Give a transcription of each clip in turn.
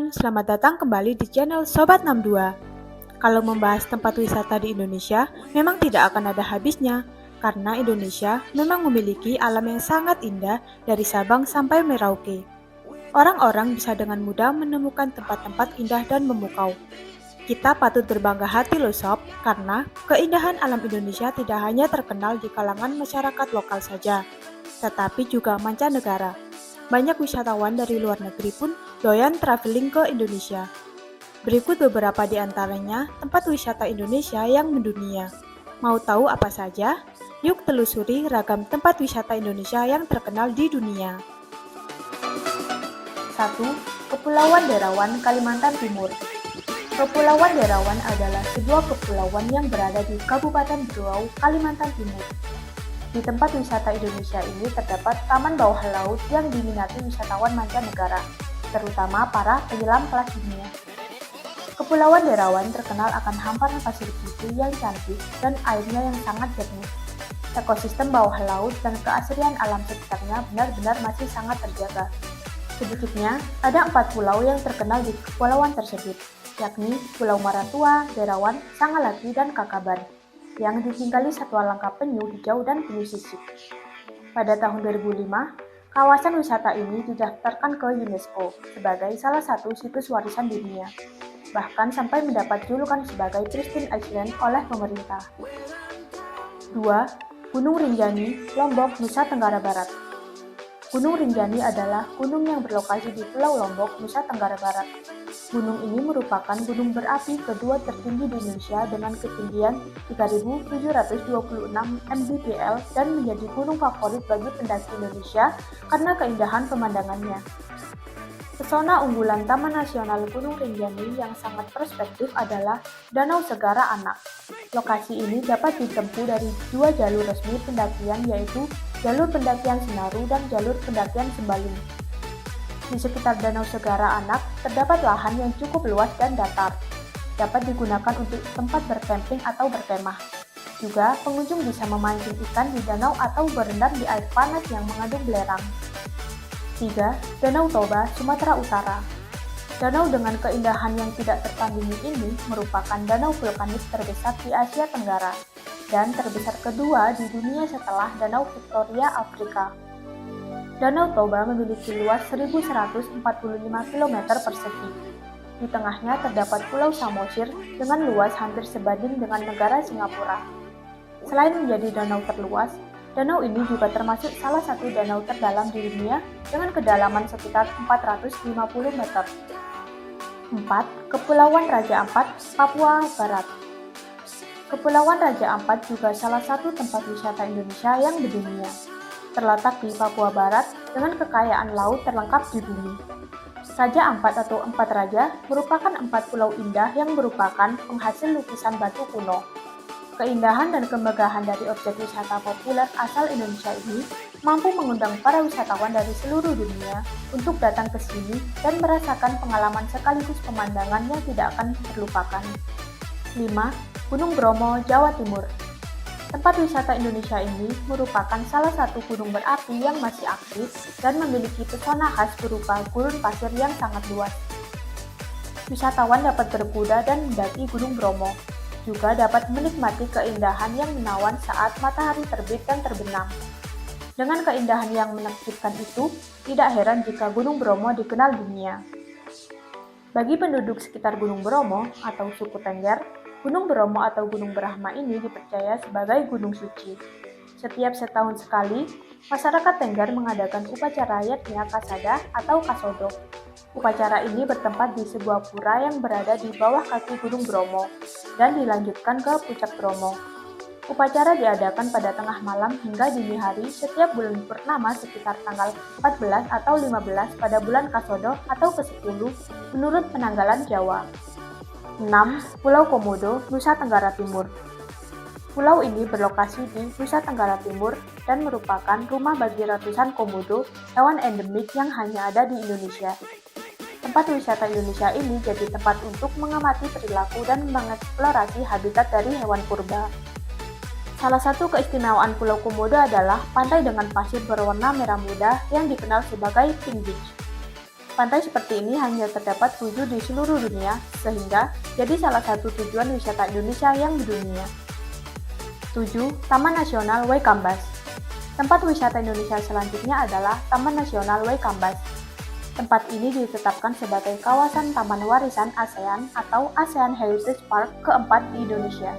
Selamat datang kembali di channel Sobat 62. Kalau membahas tempat wisata di Indonesia, memang tidak akan ada habisnya, karena Indonesia memang memiliki alam yang sangat indah dari Sabang sampai Merauke. Orang-orang bisa dengan mudah menemukan tempat-tempat indah dan memukau. Kita patut berbangga hati loh sob, karena keindahan alam Indonesia tidak hanya terkenal di kalangan masyarakat lokal saja, tetapi juga mancanegara. Banyak wisatawan dari luar negeri pun doyan traveling ke Indonesia. Berikut beberapa di antaranya tempat wisata Indonesia yang mendunia. Mau tahu apa saja? Yuk telusuri ragam tempat wisata Indonesia yang terkenal di dunia. 1. Kepulauan Derawan, Kalimantan Timur. Kepulauan Derawan adalah sebuah kepulauan yang berada di Kabupaten Berau, Kalimantan Timur. Di tempat wisata Indonesia ini terdapat taman bawah laut yang diminati wisatawan mancanegara, terutama para penyelam kelas dunia. Kepulauan Derawan terkenal akan hamparan pasir putih yang cantik dan airnya yang sangat jernih. Ekosistem bawah laut dan keasrian alam sekitarnya benar-benar masih sangat terjaga. Sedikitnya, ada 4 pulau yang terkenal di kepulauan tersebut, yakni Pulau Marantua, Derawan, Sangalaki, dan Kakaban, yang ditinggali satwa langka penyu hijau dan penyu sisik. Pada tahun 2005, kawasan wisata ini didaftarkan ke UNESCO sebagai salah satu situs warisan dunia, bahkan sampai mendapat julukan sebagai Pristine Island oleh pemerintah. 2. Gunung Rinjani, Lombok, Nusa Tenggara Barat. Gunung Rinjani adalah gunung yang berlokasi di Pulau Lombok, Nusa Tenggara Barat. Gunung ini merupakan gunung berapi kedua tertinggi di Indonesia dengan ketinggian 3.726 mdpl dan menjadi gunung favorit bagi pendaki Indonesia karena keindahan pemandangannya. Pesona unggulan Taman Nasional Gunung Rinjani yang sangat prospektif adalah Danau Segara Anak. Lokasi ini dapat ditempuh dari 2 jalur resmi pendakian, yaitu jalur pendakian Senaru dan jalur pendakian Sembalun. Di sekitar Danau Segara Anak terdapat lahan yang cukup luas dan datar. Dapat digunakan untuk tempat bercamping atau berkemah. Juga, pengunjung bisa memancing ikan di danau atau berendam di air panas yang mengandung belerang. 3. Danau Toba, Sumatera Utara. Danau dengan keindahan yang tidak tertandingi ini merupakan danau vulkanik terbesar di Asia Tenggara dan terbesar kedua di dunia setelah Danau Victoria, Afrika. Danau Toba memiliki luas 1.145 km persegi. Di tengahnya terdapat Pulau Samosir dengan luas hampir sebanding dengan negara Singapura. Selain menjadi danau terluas, danau ini juga termasuk salah satu danau terdalam di dunia dengan kedalaman sekitar 450 meter. 4. Kepulauan Raja Ampat, Papua Barat. Kepulauan Raja Ampat juga salah satu tempat wisata Indonesia yang mendunia. Terletak di Papua Barat dengan kekayaan laut terlengkap di bumi. Raja Ampat atau Empat Raja merupakan 4 pulau indah yang merupakan penghasil lukisan batu kuno. Keindahan dan kemegahan dari objek wisata populer asal Indonesia ini mampu mengundang para wisatawan dari seluruh dunia untuk datang ke sini dan merasakan pengalaman sekaligus pemandangan yang tidak akan terlupakan. 5. Gunung Bromo, Jawa Timur. Tempat wisata Indonesia ini merupakan salah satu gunung berapi yang masih aktif dan memiliki pesona khas berupa gurun pasir yang sangat luas. Wisatawan dapat berkuda dan mendaki Gunung Bromo. Juga dapat menikmati keindahan yang menawan saat matahari terbit dan terbenam. Dengan keindahan yang menakjubkan itu, tidak heran jika Gunung Bromo dikenal dunia. Bagi penduduk sekitar Gunung Bromo atau suku Tengger, Gunung Bromo atau Gunung Brahma ini dipercaya sebagai gunung suci. Setiap setahun sekali, masyarakat Tengger mengadakan upacara Yatnya Kasada atau Kasodo. Upacara ini bertempat di sebuah pura yang berada di bawah kaki Gunung Bromo dan dilanjutkan ke Puncak Bromo. Upacara diadakan pada tengah malam hingga dini hari setiap bulan purnama sekitar tanggal 14 atau 15 pada bulan Kasodo atau ke-10 menurut penanggalan Jawa. 6. Pulau Komodo, Nusa Tenggara Timur. Pulau ini berlokasi di Nusa Tenggara Timur dan merupakan rumah bagi ratusan komodo, hewan endemik yang hanya ada di Indonesia. Tempat wisata Indonesia ini jadi tempat untuk mengamati perilaku dan mengeksplorasi habitat dari hewan purba. Salah satu keistimewaan Pulau Komodo adalah pantai dengan pasir berwarna merah muda yang dikenal sebagai Pink Beach. Pantai seperti ini hanya terdapat 7 di seluruh dunia, sehingga jadi salah satu tujuan wisata Indonesia yang mendunia. 7. Taman Nasional Waikambas. Tempat wisata Indonesia selanjutnya adalah Taman Nasional Waikambas. Tempat ini ditetapkan sebagai kawasan Taman Warisan ASEAN atau ASEAN Heritage Park keempat di Indonesia.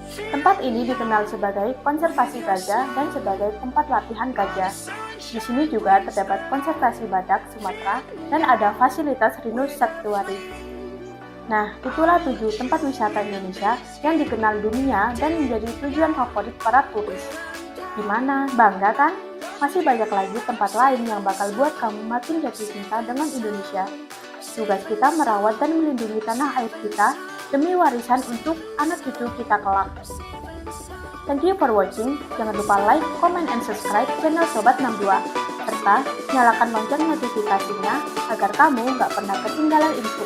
Tempat ini dikenal sebagai konservasi gajah dan sebagai tempat latihan gajah. Di sini juga terdapat konservasi badak Sumatera dan ada fasilitas Rhino Sanctuary. Nah, itulah 7 tempat wisata Indonesia yang dikenal dunia dan menjadi tujuan favorit para turis. Gimana? Bangga kan? Masih banyak lagi tempat lain yang bakal buat kamu makin jatuh cinta dengan Indonesia. Tugas kita merawat dan melindungi tanah air kita demi warisan untuk anak cucu kita kelak. Thank you for watching. Jangan lupa like, comment, and subscribe channel Sobat 62, serta nyalakan lonceng notifikasinya agar kamu nggak pernah ketinggalan info.